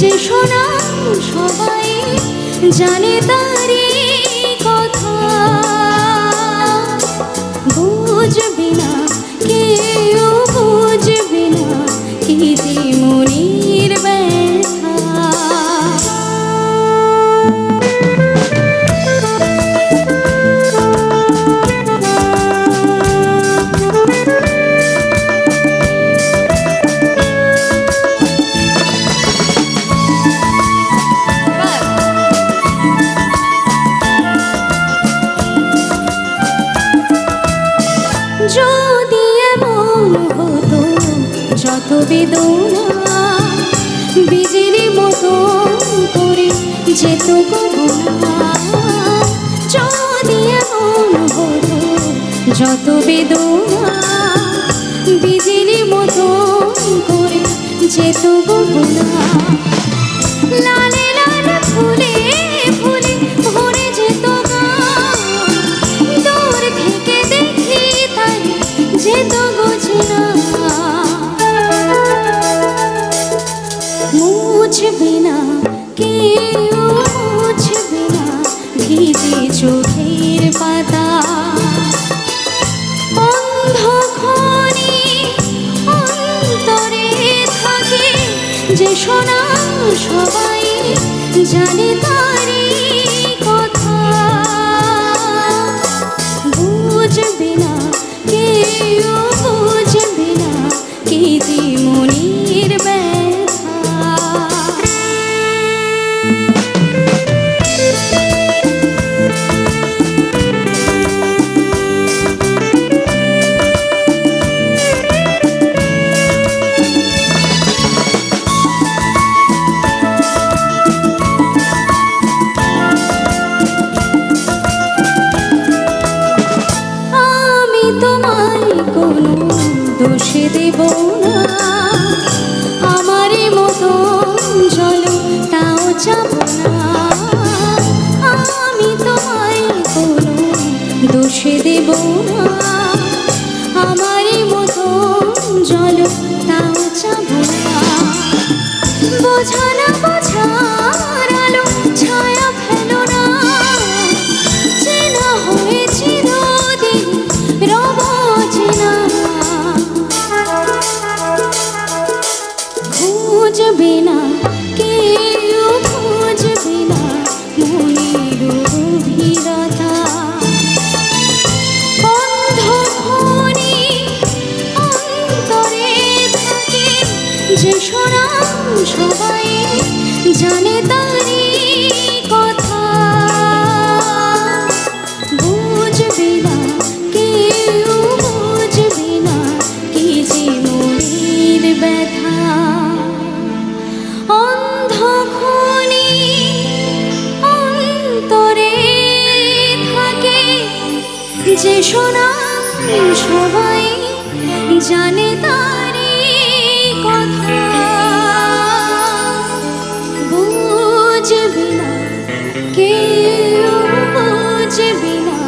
যে শোনা সবাই জানে তারি কথা, বুঝবে না কেউ বুঝবে না কি যে মনের ব্যথা। যদি এমন হতো যত বেদনা বীজের মতো করে যেত গগনা, যদি এমন হতো যত বেদনা বীজের মতো করে যেত গগনা, লালে লালে ফুলে ফুলে ভরে যেত দূর থেকে দেখি তাই যেত গোছনা, মুছবে না কেউ মুছবে না ভিজে চোখের পাতা, অন্ধক্ষণে অন্তরে থাকে যে শোনা সবাই জানে তারি কথা, বুঝবে না কেউ বুঝবে না কি যে মনের ব্যথা। কোনো দোষে দেব না, আমারই মতো চলো তাও যাব না, আমি তোমায় কোনো দোষে দেব না, আমারই মতো চলো তাও যাব না, বোঝা না বোঝার আলো ছায়া ফেলো না, চেনা হয়ে চিরদিন রব চেনা, খুঁজবে না কেউ খুঁজবে না মনের গভীরতা, অন্ধক্ষণে অন্তরে থাকে যে শোনা সবাই জানে তারি কথা, বুঝবে না কেউ বুঝবে না কি যে মনের ব্যথা, অন্ধক্ষণে অন্তরে থাকে যে শোনা সবাই জানে তারি কথা, বুঝবে না কেউ বুঝবে না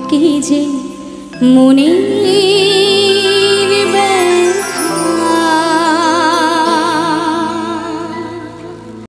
কি যে মনের